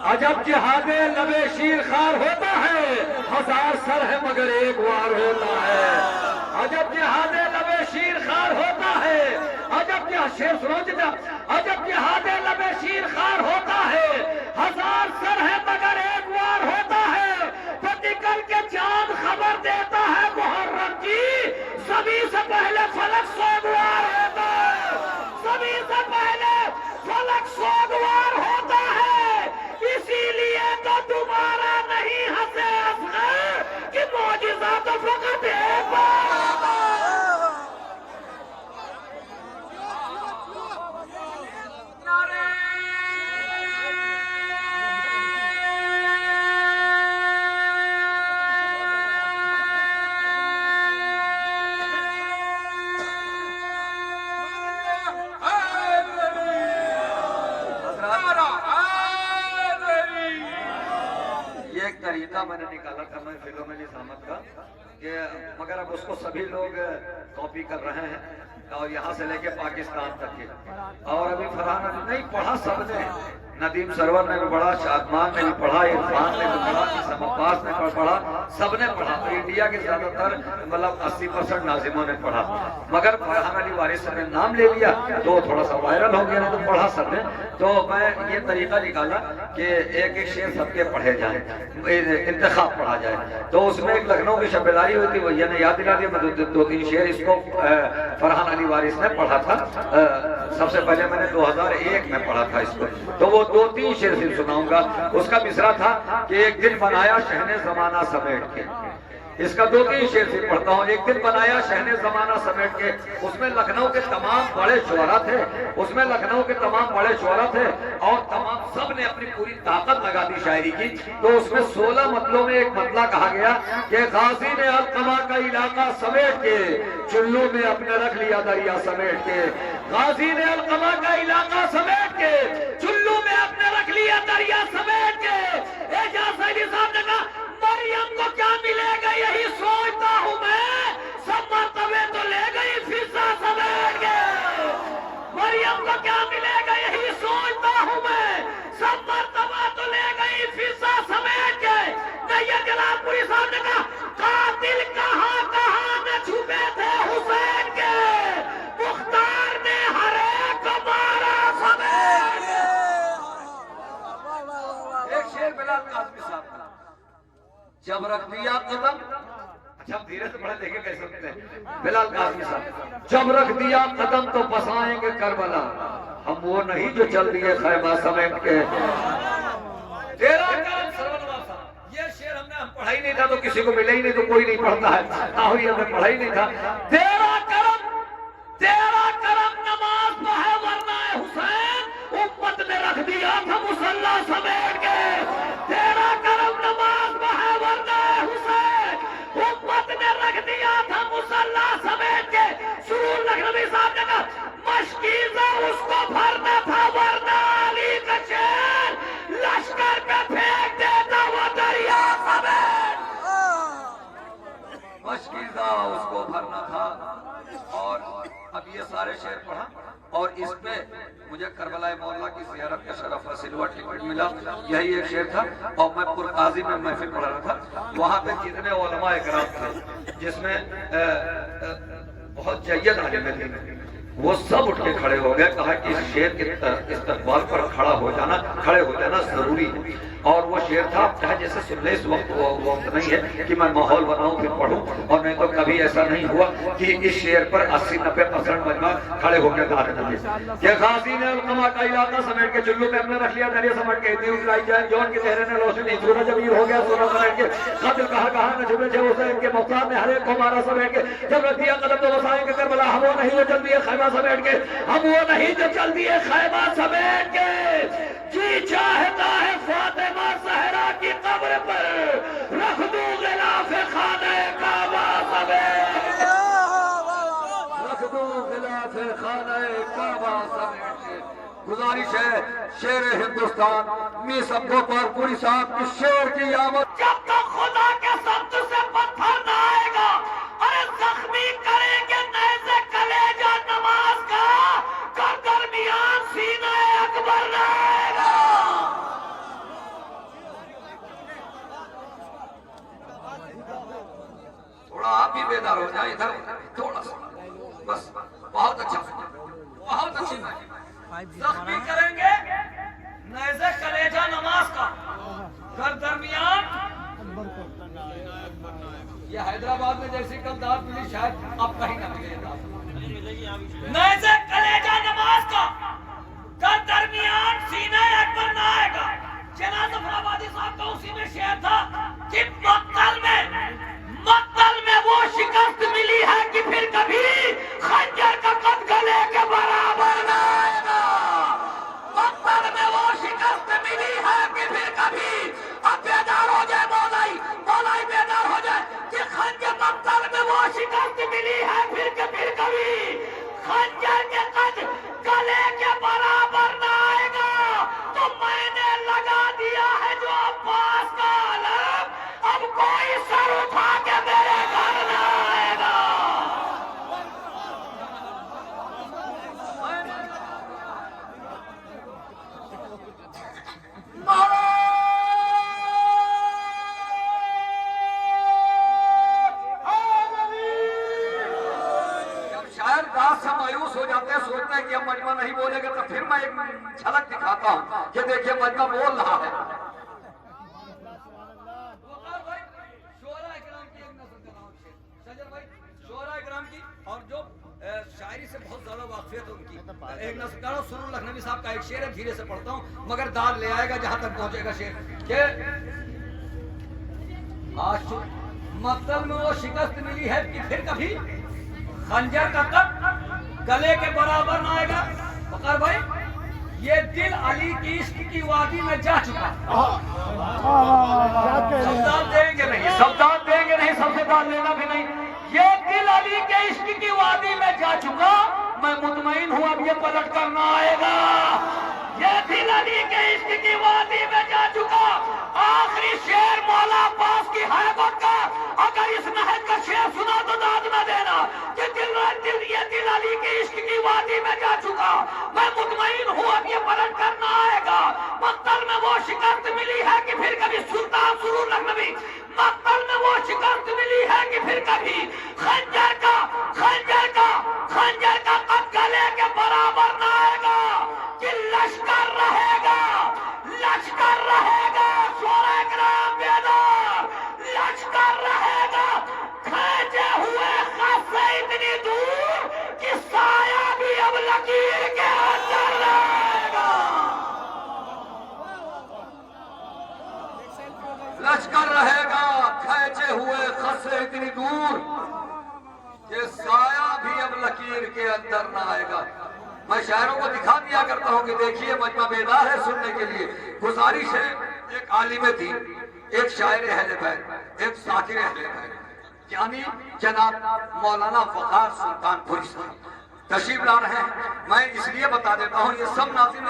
عجب جہاد لب شیر خار ہوتا ہے، 1000 سر ہے مگر ایک وار ہوتا ہے۔ عجب جہاد لب شیر خار ہوتا ہے، عجب شیر سنو جتا، عجب جہاد لب شیر خار ہوتا ہے، 1000 سر ہے مگر ایک وار ہوتا ہے۔ تو نکل کے چاند خبر دیتا ہے محرم کی، سبھی سے پہلے فلک سوگوار ہوتا ہے، سبھی سے پہلے فلک سوگوار ہوتا ہے۔ اسی لیے تو دوبارہ نہیں ہنسے اصغر کہ معجزہ تو فقط ایک بار ہوتا ہے۔ طریقہ میں نے نکالا تھا محفلوں میں نظامت کا کہ مگر اب اس کو سبھی لوگ کاپی کر رہے ہیں اور یہاں سے لے کے پاکستان تک کے، اور ابھی فرحان علی نہیں پڑھا سب نے، ندیم سرور نے بھی پڑھا، شادمان نے بھی پڑھا، عرفان نے بھی پڑھا، اسم عباس نے پڑھا، سب نے پڑھا۔ انڈیا کے زیادہ تر مطلب 80% ناظموں نے پڑھا، مگر فرحان علی وارث نے نام لے لیا تو تھوڑا سا وائرل ہو گیا، نہیں تو پڑھا سب نے۔ تو میں یہ طریقہ نکالا کہ ایک ایک شعر سب کے پڑھے جائیں، انتخاب پڑھا جائے۔ تو اس میں ایک لکھنؤ کی شبیداری ہوئی تھی، وہ یہ نے یاد دلا دیا، میں 2-3 شعر اس کو فرحان علی وارث نے پڑھا تھا۔ سب سے پہلے میں نے 2001 میں پڑھا تھا اس کو، تو وہ 2-3 شعر صرف سناؤں گا۔ اس کا مصرع تھا کہ ایک دن بنایا شہن زمانہ سمیٹ کے، اس کا 2-3 شعر سے پڑھتا ہوں۔ ایک دن بنایا شہن زمانہ سمیٹ کے، اس میں لکھنؤ کے تمام بڑے شعراء تھے، اس میں لکھنؤ کے تمام بڑے شعراء تھے اور تمام سب نے اپنی پوری طاقت لگا دی شاعری کی۔ تو اس میں 16 مطلوں میں ایک مطلع کہا گیا کہ غازی نے القمہ کا علاقہ سمیٹ کے چلو میں اپنے رکھ لیا دریا سمیٹ کے، غازی نے القمہ کا علاقہ سمیٹ کے چلو میں اپنے رکھ لیا دریا سمیٹ کے۔ اعجاز علی صاحب نے کہا مریم کو کیا ملے گا یہی سوچتا ہوں میں، سب مرتبے تو لے گئی فضا سمیٹ کے۔ مریم کو کیا ملے گا یہی سوچتا ہوں میں، سب مرتبہ تو لے گئی فضا سمیٹ کے۔ نیت جلال پوری صاحب نے کہا قاتل کہاں کہاں نہ چھپے تھے حسین کے، مختار نے ہر ایک کو مارا سمیٹ کے۔ ایک شعر بلال قاسمی صاحب کا، جب رکھ دیا قدم، اچھا دھیرے سے پڑھے دیکھیں کیسے سکتے ہیں بلال قاسمی صاحب، جب رکھ دیا قدم تو بسائیں گے کربلا، ہم وہ نہیں جو چل دیے خیمہ سمیٹ کے۔ تیرا کرم سرور صاحب، یہ شعر ہم پڑھا ہی نہیں تھا تو کسی کو ملے ہی نہیں، تو کوئی نہیں پڑھتا ہے، ہم نے پڑھا ہی نہیں تھا۔ تیرا کرم نماز تو ہے ورنہ حسین امت نے رکھ دیا تھا مصلی سمیٹ کے۔ تیرا کرم نماز تو ہے ورنہ حسین امت نے رکھ دیا تھا مصلی سمیٹ کے۔ سرور لکھنوی صاحب نے کہا مشکیزہ اس کو بھرنا تھا ورنہ علی کا شیر لشکر پہ پھینک دیتا وہ دریا سمیٹ۔ مشکیزہ اس کو بھرنا تھا، اور اب یہ سارے شعر پڑھا، اور اس پہ مجھے کربلا مولا کی زیارت کا شرف حاصل ہوا، ٹکٹ ملا، یہی ایک شعر تھا۔ اور میں پرقاضی میں محفل پڑھا رہا تھا، وہاں پہ جتنے علماء اکرام تھے جس میں بہت جید عالم تھے، وہ سب اٹھ کے کھڑے ہو گئے، کہا کہ اس شعر کے استقبال پر کھڑے ہو جانا ضروری ہے۔ اور وہ شعر تھا، چاہے جیسے سن لے، اس وقت وقت نہیں ہے کہ میں ماحول بناؤں پھر پڑھوں، اور نہیں تو کبھی ایسا نہیں ہوا کہ اس شعر پر 80-90% مجمع کھڑے ہو کے گا رہے تھے کہ غازی نے القمہ کا علاقہ سمیٹ کے چلو میں اپنے رکھ لیا دریا سمیٹ کے، اتنی اٹھلائی جائے جون کی چہرے نے روشنی، سورج امیر ہو گیا سورج سمیٹ کے، قتل کہاں نہ چھپے تھے حسین کے، مختار نے ہر ایک کو مارا سمیٹ کے۔ جب رکھ دیا قدم تو بسائیں گے کربلا، ہم وہ نہیں جو چل دیے خیمہ سمیٹ کے، ہم وہ نہیں جو چل دیے خیمہ سمیٹ کے۔ جی چاہتا ہے فاطمہ زہرا کی قبر پر رکھ دوں غلاف خانہ کعبہ سمیٹ، رکھ دوں غلاف خانہ کعبہ سمیٹ کے۔ گزارش ہے شیر ہندوستان می سب کو پوری صاحب کی شیر کی آمد، جب تک خدا کے سبت سے پتھر نہ آئے گا، ارے زخمی کریں گے نیزے کلیجہ نماز کا، کر درمیان سینہ اکبر نہ آئے گا۔ بیدار ہو جائے ادھر تھوڑا سا بس. بہت اچھا بہت اچھی زخمی کریں گے نیزے کلیجہ نماز کا در درمیان. یہ حیدرآباد میں جیسی کل داد ملی شاید اب کہیں نہ ملے داد. نیزے کلیجہ نماز کا در درمیان سینہ اکبر نہ آئے گا. جناب ظفرآبادی صاحب کا اسی میں شعر تھا کہ مقتل میں وہ شکست ملی ہے کہ پھر کبھی خنجر کا قد گلے کے برابر نہ آئے گا. مقتل میں وہ شکست ملی ہے کہ پھر کبھی. اب بیدار ہو جائے مولائی بیدار ہو جائے کہ خنجر مقتل میں وہ شکست ملی ہے پھر کبھی خنجر کے قد گلے کے برابر نہ آئے گا. تو میں نے لگا دیا ہے جو عباس کا علم, اب کوئی سر اٹھا کے میرے گھر نہ آئے گا. مایوس ہو جاتے ہیں, سوچتے ہیں کہ ہم مجمع نہیں بولے گے, تو پھر میں ایک جھلک دکھاتا ہوں کہ دیکھیے مجمع بول رہا ہے. شعراء اکرام کی اور جو شاعری سے بہت زیادہ واقفیت ان کی, ایک نصر سرور لکھنوی صاحب کا ایک شعر ہے, دھیرے سے پڑھتا ہوں مگر داد لے آئے گا جہاں تک پہنچے گا شعر کہ آج مقتل میں وہ شکست ملی ہے کہ پھر کبھی خنجر کا قد گلے کے برابر نہ آئے گا. وقار بھائی یہ دل علی کی عشق کی وادی میں جا چکا. سبداد دیں گے نہیں, سبداد دیں گے نہیں, سب سے داد لینا بھی نہیں. یہ دل علی کے عشق کی وادی میں جا چکا, میں مطمئن ہوں اب یہ پلٹ کر نہ آئے گا. یہ دل علی کے عشق کی وادی میں جا چکا. آخری شعر مولا عباس کی حیبت کا, اگر اس نہج کا شعر سنا تو داد نہ دینا کہ یہ دل علی کے عشق کی وادی میں جا چکا, میں مطمئن ہوں اب یہ پلٹ کر نہ آئے گا. مقتل میں وہ شکست ملی ہے کہ پھر کبھی سلطان سرور لکھنوی, مقتل میں وہ شکست ملی ہے کہ پھر کبھی خنجر کا قد گلے کے برابر نہ آئے گا. کہ لشکر رہے گا شعراء اکرام بیدار, لشکر رہے گا کھینچے ہوئے خط سے اتنی دور کہ سایہ بھی اب لکیر کے اندر رہے گا. لشکر رہے گا کھینچے ہوئے خط سے اتنی دور کہ سایہ بھی اب لکیر کے اندر نہ آئے گا. میں شاعروں کو دکھا دیا کرتا ہوں کہ دیکھیے مجمع بیدار ہے سننے کے لیے. گزارش ہے, ایک عالم دین, ایک شاعر اہل بیت, ایک ذاکر اہل بیت, یعنی جناب مولانا وقار سلطان پوری صاحب تشریف لا رہے ہیں. میں اس لیے بتا دیتا ہوں یہ سب ناظرین